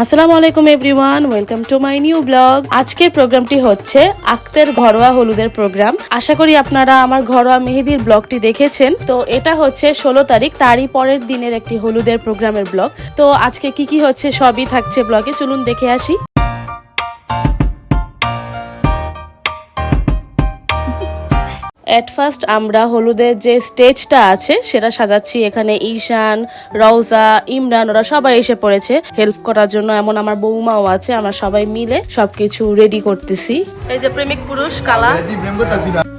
আসসালামু আলাইকুম everyone, welcome to my new blog. আজকের প্রোগ্রামটি হচ্ছে আক্তের ঘরোয়া হলুদের প্রোগ্রাম। আশা করি আপনারা আমার ঘরোয়া মেহেদির ব্লগটি দেখেছেন। তো এটা হচ্ছে 16 তারিখ, তারই পরের দিনের একটি হলুদের প্রোগ্রামের ব্লগ। তো আজকে কি হচ্ছে সবই থাকছে ব্লগে, চলুন দেখে আসি। এট ফার্স্ট আমরা হলুদের যে স্টেজটা আছে সেটা সাজাচ্ছি। এখানে ঈশান, রওজা, ইমরান ওরা সবাই এসে পড়েছে হেল্প করার জন্য। এমন আমার বৌমাও আছে, আমরা সবাই মিলে সবকিছু রেডি করতেছি। এই যে প্রেমিক পুরুষ কালা।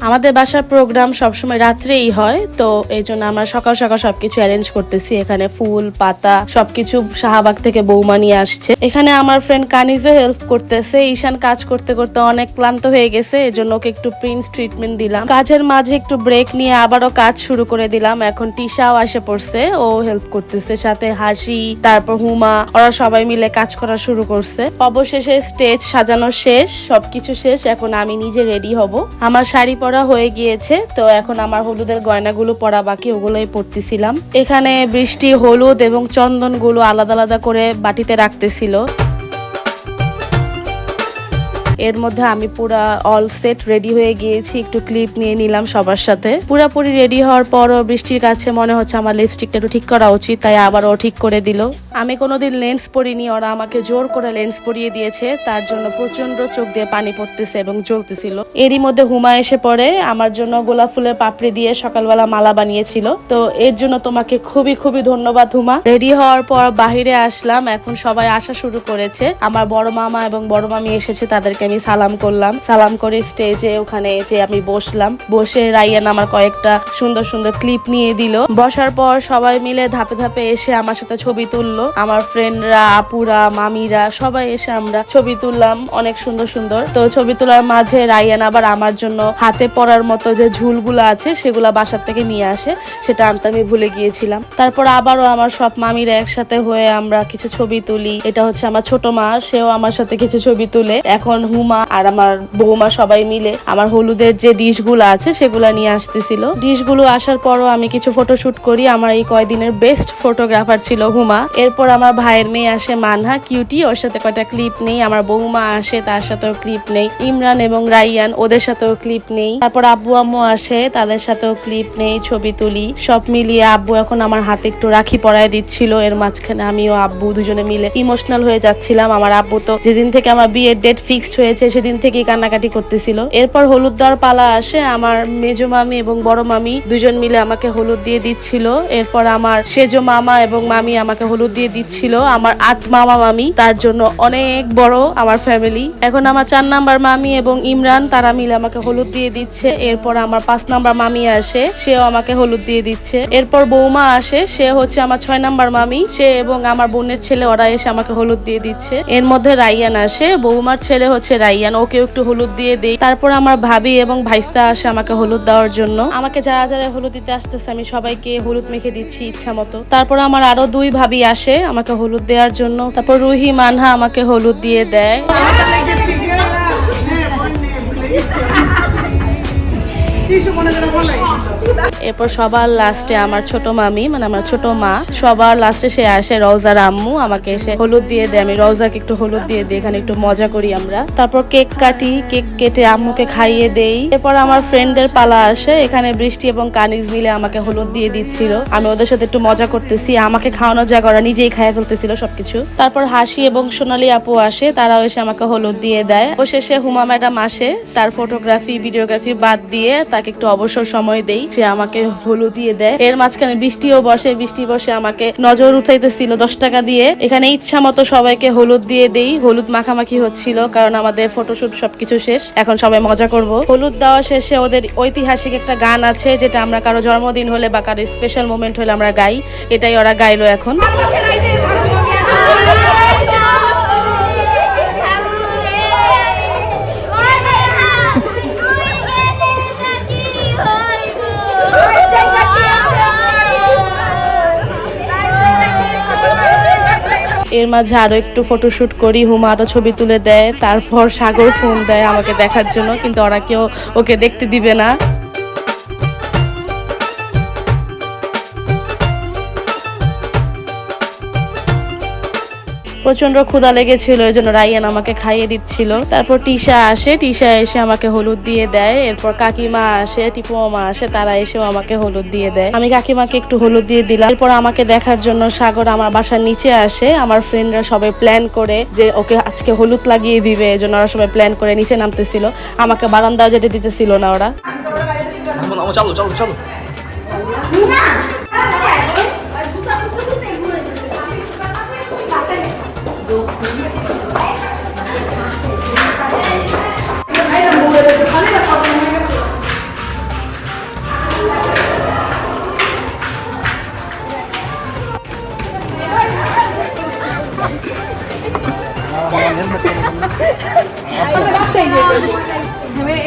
আমাদের বাসার প্রোগ্রাম সবসময় রাত্রেই হয়, তো এই জন্য আমরা সকাল সকাল সবকিছু অ্যারেঞ্জ করতেছি। এখানে ফুল পাতা সবকিছু শাহবাগ থেকে বৌমা নিয়ে আসছে। এখানে আমার ফ্রেন্ড কানিজও হেল্প করতেছে। ঈশান কাজ করতে করতে অনেক ক্লান্ত হয়ে গেছে, এজন্য ওকে একটু প্রিন্স ট্রিটমেন্ট দিলাম। কাজের মাঝে একটু ব্রেক নিয়ে আবারও কাজ শুরু করে দিলাম। এখন টিশাও এসে পড়ছে, ও হেল্প করতেছে, সাথে হাসি, তারপর হুমা, ওরা সবাই মিলে কাজ করা শুরু করছে। অবশেষে স্টেজ সাজানো শেষ, সবকিছু শেষ। এখন আমি নিজে রেডি হব। আমার শাড়ি পরা হয়ে গিয়েছে, তো এখন আমার হলুদের গয়নাগুলো পরা বাকি, ওগুলোই পরতেছিলাম। এখানে বৃষ্টি হলুদ এবং চন্দন গুলো আলাদা আলাদা করে বাটিতে রাখতেছিল। এর মধ্যে আমি পুরা অল সেট রেডি হয়ে গিয়েছি। একটু ক্লিপ নিয়ে নিলাম সবার সাথে। পুরাপুরি রেডি হওয়ার পরও বৃষ্টির কাছে মনে হচ্ছে আমার লিপস্টিকটা একটু ঠিক করা উচিত, তাই আবার ও ঠিক করে দিল। আমি কোনোদিন লেন্স পরিনি, ওরা আমাকে জোর করে লেন্স পরিয়ে দিয়েছে। তার জন্য প্রচন্ড চোখ দিয়ে পানি পড়তেছে এবং জ্বলতেছিল। এরই মধ্যে হুমা এসে পড়ে, আমার জন্য গোলাপ ফুলের পাপড়ি দিয়ে সকালবেলা মালা বানিয়েছিল। তো এর জন্য তোমাকে খুবই খুবই ধন্যবাদ হুমা। রেডি হওয়ার পর বাহিরে আসলাম, এখন সবাই আসা শুরু করেছে। আমার বড় মামা এবং বড় মামি এসেছে, তাদেরকে আমি সালাম করলাম। সালাম করে স্টেজে ওখানে যে আমি বসলাম। বসে রাইয়ান আমার কয়েকটা সুন্দর সুন্দর ক্লিপ নিয়ে দিল। বসার পর সবাই মিলে ধাপে ধাপে এসে আমার সাথে ছবি তুললো। আমার ফ্রেন্ডরা, আপুরা, মামিরা সবাই এসে আমরা ছবি তুললাম অনেক সুন্দর সুন্দর। তো ছবি তোলার মাঝে রাইয়ান আবার আমার জন্য হাতে পরার মতো যে ঝুলগুলো আছে সেগুলা বাসার থেকে নিয়ে আসে, সেটা আনতে আমি ভুলে গিয়েছিলাম। তারপর আবারও আমার সব মামিরা একসাথে হয়ে আমরা কিছু ছবি তুলি। এটা হচ্ছে আমার ছোট মা, সেও আমার সাথে কিছু ছবি তুলে। এখন হুমা আর আমার বৌমা সবাই মিলে আমার হলুদের যে ডিশগুলো আছে সেগুলা নিয়ে আসতেছিল। ডিশগুলো আসার পরও আমি কিছু ফটোশুট করি। আমার এই কয়দিনের বেস্ট ফটোগ্রাফার ছিল হুমা। এরপর আমার ভাইয়ের মেয়ে আসে মানহা, কিউটি, ওর সাথে কয়টা ক্লিপ নেই। আমার বৌমা আসে, তার সাথেও ক্লিপ নেই। ইমরান এবং রাইয়ান, ওদের সাথেও ক্লিপ নেই। তারপর আব্বু আম্মু আসে, তাদের সাথেও ক্লিপ নেই, ছবি তুলি। সব মিলিয়ে আব্বু এখন আমার হাতে একটু রাখি পরায় দিচ্ছিল। এর মাঝখানে আমিও আব্বু দুজনে মিলে ইমোশনাল হয়ে যাচ্ছিলাম। আমার আব্বু তো যেদিন থেকে আমার বিয়ের ডেট ফিক্সড হয়েছে সেদিন থেকেই কান্নাকাটি করতেছিল। এরপর হলুদ দেওয়ার পালা আসে। আমার মেজো মামি এবং বড় মামি দুজন মিলে আমাকে হলুদ দিয়ে দিচ্ছিল। এরপর আমার সেজো মামা এবং মামি আমাকে হলুদ দিয়ে দিচ্ছিল। আমার 8 মামা মামি, তার জন্য অনেক বড় আমার ফ্যামিলি। এখন আমার 4 নাম্বার মামি এবং ইমরান, তারা মিলে আমাকে হলুদ দিয়ে দিচ্ছে। এরপর আমার 5 নাম্বার মামি আসে, সেও আমাকে হলুদ দিয়ে দিচ্ছে। এরপর বৌমা আসে, সে হচ্ছে আমার 6 নাম্বার মামি, সে এবং আমার বোনের ছেলে ওরা এসে আমাকে হলুদ দিয়ে দিচ্ছে। এর মধ্যে রাইয়ান আসে, বৌমার ছেলে হচ্ছে রাইয়ান, ওকেও একটু হলুদ দিয়ে দেই। তারপর আমার ভাবি এবং ভাইস্তা আসে আমাকে হলুদ দেওয়ার জন্য। আমাকে যারা যারা হলুদ দিতে আসতেছে আমি সবাইকে হলুদ মেখে দিচ্ছি ইচ্ছা মতো। তারপর আমার আরো 2 ভাবি আসে আমাকে হলুদ দেওয়ার জন্য। তারপর রুহি, মানহা আমাকে হলুদ দিয়ে দেয়। এরপর সবার লাস্টে আমার ছোট মামি, মানে আমার ছোট মা, সবার লাস্টে সে আসে, রওজার আম্মু আমাকে এসে হলুদ দিয়ে দেয়। আমি রওজাকে একটু হলুদ দিয়ে দিই, এখানে একটু মজা করি আমরা। তারপর কেক কাটি, কেক কেটে আম্মুকে খাইয়ে দেই। এরপর আমার ফ্রেন্ডদের পালা আসে, এখানে বৃষ্টি এবং কানিজ মিলে আমাকে হলুদ দিয়ে দিচ্ছিল। আমি ওদের সাথে একটু মজা করতেছি, আমাকে খাওয়ানোর জায়গা ওরা নিজেই খাইয়ে ফেলতেছিল সবকিছু। তারপর হাসি এবং সোনালী আপু আসে, তারাও এসে আমাকে হলুদ দিয়ে দেয়। অবশেষে হুমা ম্যাডাম আসে, তার ফটোগ্রাফি ভিডিওগ্রাফি বাদ দিয়ে তাকে একটু অবসর সময় দেই, সে আমাকে হলুদ দিয়ে দেয়। এর মাঝখানে বৃষ্টিও বসে, বৃষ্টি বসে আমাকে নজর উঠাইতেছিল 10 টাকা দিয়ে। এখানে ইচ্ছা মতো সবাইকে হলুদ দিয়ে দেই। হলুদ মাখামাখি হচ্ছিল কারণ আমাদের ফটোশুট সবকিছু শেষ, এখন সবাই মজা করব। হলুদ দেওয়া শেষে ওদের ঐতিহাসিক একটা গান আছে, যেটা আমরা কারো জন্মদিন হলে বা কারো স্পেশাল মোমেন্ট হলে আমরা গাই, এটাই ওরা গাইলো এখন। এর মাঝে আরো একটু ফটোশুট করি, হুমা আরো ছবি তুলে দেয়। তারপর সাগর ফোন দেয় আমাকে দেখার জন্য, কিন্তু ওরা কেউ ওকে দেখতে দিবে না। প্রচন্ড ক্ষুধা লেগেছিল, এই জন্য রায়ান আমাকে খাইয়ে দিচ্ছিল। তারপর টিশা আসে, টিশা এসে আমাকে হলুদ দিয়ে দেয়। এরপর কাকিমা আসে, টিপু মামা আসে, তারা এসেও আমাকে হলুদ দিয়ে দেয়। আমি কাকিমাকে একটু হলুদ দিয়ে দিলাম। এরপর আমাকে দেখার জন্য সাগর আমার বাসার নিচে আসে। আমার ফ্রেন্ডরা সবাই প্ল্যান করে যে ওকে আজকে হলুদ লাগিয়ে দিবে, এই জন্য ওরা সবাই প্ল্যান করে নিচে নামতেছিল। আমাকে বারান্দাও যেতে দিতেছিল না ওরা। চলো চলো চলো।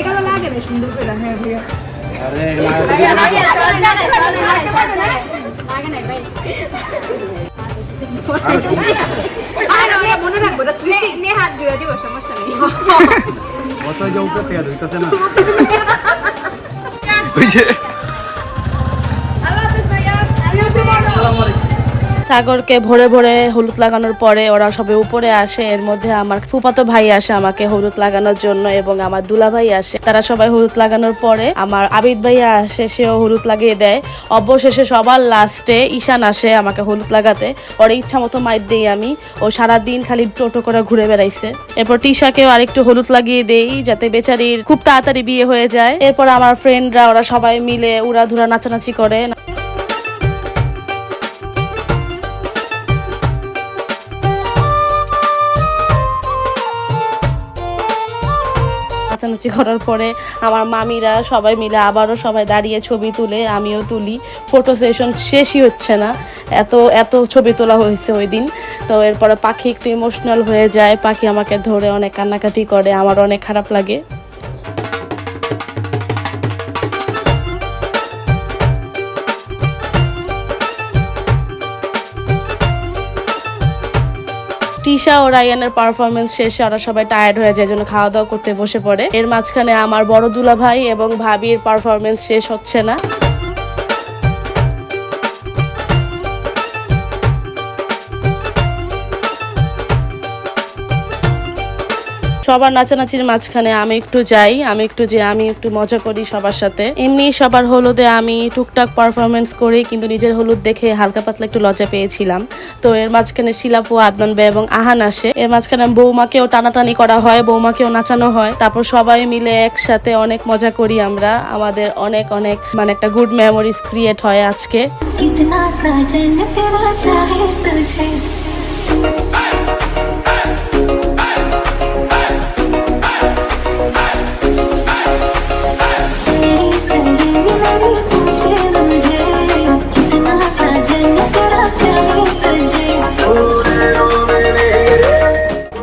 এখানে লাগে না সুন্দর করে হ্যাঁ ভাইয়া মনে রাখবো হাত ধুয়ে দিব, সমস্যা নেই। সাগরকে ভোরে ভোরে হলুদ লাগানোর পরে ওরা সবাই উপরে আসে। এর মধ্যে আমার ফুফাতো ভাই আসে আমাকে হলুদ লাগানোর জন্য এবং আমার দুলা ভাই আসে। তারা সবাই হলুদ লাগানোর পরে আমার আবিদ ভাইয়া আসে, সেও হলুদ লাগিয়ে দেয়। অবশেষে সবার লাস্টে ঈশান আসে আমাকে হলুদ লাগাতে। ওর ইচ্ছা মতো মাইর দেই আমি। ও সারাদিন খালি টোটো করে ঘুরে বেড়াইছে। এরপর টিশাকেও আরেকটু হলুদ লাগিয়ে দেই যাতে বেচারির খুব তাড়াতাড়ি বিয়ে হয়ে যায়। এরপর আমার ফ্রেন্ডরা ওরা সবাই মিলে উড়াধুরা নাচানাচি করে। নাচানাচি করার পরে আমার মামিরা সবাই মিলে আবারও সবাই দাঁড়িয়ে ছবি তুলে, আমিও তুলি। ফটো সেশন শেষই হচ্ছে না, এত এত ছবি তোলা হয়েছে ওই দিন। তো এরপরে পাখি একটু ইমোশনাল হয়ে যায়, পাখি আমাকে ধরে অনেক কান্নাকাটি করে, আমার অনেক খারাপ লাগে। টিশা ও রায়ানের পারফরমেন্স শেষে ওরা সবাই টায়ার্ড হয়ে যায়, জন্য খাওয়া দাওয়া করতে বসে পড়ে। এর মাঝখানে আমার বড় দুলা ভাই এবং ভাবির পারফরমেন্স শেষ হচ্ছে না। সবার নাচানাচির মাঝখানে আমি একটু যাই, আমি একটু মজা করি সবার সাথে। এমনি সবার হলুদে আমি টুকটাক পারফরমেন্স করি, কিন্তু নিজের হলুদ দেখে হালকা পাতলা একটু লজ্জা পেয়েছিলাম। তো এর মাঝখানে শিলাপু, আদনান ভাই এবং আহান আসে। এর মাঝখানে বৌমাকেও টানাটানি করা হয়, বৌমাকেও নাচানো হয়। তারপর সবাই মিলে একসাথে অনেক মজা করি আমরা। আমাদের অনেক অনেক মানে একটা গুড মেমোরিজ ক্রিয়েট হয় আজকে।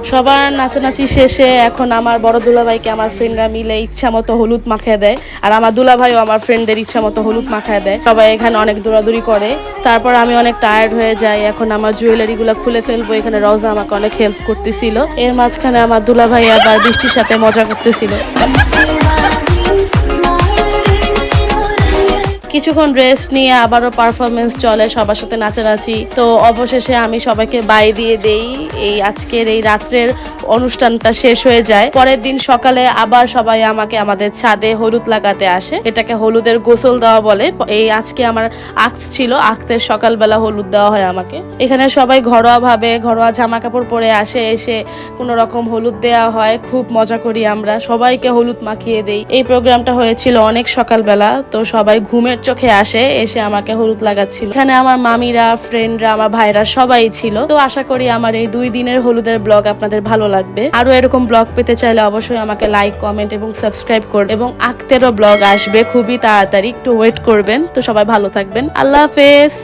সবার নাচানাচি শেষে এখন আমার বড় দুলাভাইকে আমার ফ্রেন্ডরা মিলে ইচ্ছা মতো হলুদ মাখিয়ে দেয়, আর আমার দুলাভাইও আমার ফ্রেন্ডদের ইচ্ছা মতো হলুদ মাখিয়ে দেয়। সবাই এখানে অনেক দৌড়াদৌড়ি করে। তারপর আমি অনেক টায়ার্ড হয়ে যাই, এখন আমার জুয়েলারি গুলো খুলে ফেলবো। এখানে রওজা আমাকে অনেক হেল্প করতেছিল। এর মাঝখানে আমার দুলাভাই আবার বৃষ্টির সাথে মজা করতেছিল। কিছুক্ষণ রেস্ট নিয়ে আবারও পারফরমেন্স চলে, সবার সাথে নাচানাচি। তো অবশেষে আমি সবাইকে বাই দিয়ে দেই। এই আজকের এই রাত্রের অনুষ্ঠানটা শেষ হয়ে যায়। পরের দিন সকালে আবার সবাই আমাকে আমাদের ছাদে হলুদ লাগাতে আসে, এটাকে হলুদের গোসল দেওয়া বলে। এই আজকে আমার আক্ত ছিল, আক্তের সকালবেলা হলুদ দেওয়া হয় আমাকে। এখানে সবাই ঘরোয়া ভাবে ঘরোয়া জামা কাপড় পরে আসে, এসে কোনো রকম হলুদ দেওয়া হয়। খুব মজা করি আমরা, সবাইকে হলুদ মাখিয়ে দেই। এই প্রোগ্রামটা হয়েছিল অনেক সকালবেলা, তো সবাই ঘুমের চোখে আসে, এসে আমাকে হলুদ লাগাচ্ছিল। এখানে আমার মামিরা, ফ্রেন্ডরা, আমার ভাইরা সবাই ছিল। তো আশা করি আমার এই 2 দিনের হলুদের ব্লগ আপনাদের ভালো লাগবে। আরো এরকম ব্লগ পেতে চাইলে অবশ্যই আমাকে লাইক, কমেন্ট এবং সাবস্ক্রাইব করবেন। এবং আক্তেরও ব্লগ আসবে খুবই তাড়াতাড়ি, একটু ওয়েট করবেন। তো সবাই ভালো থাকবেন, আল্লাহ হাফেজ।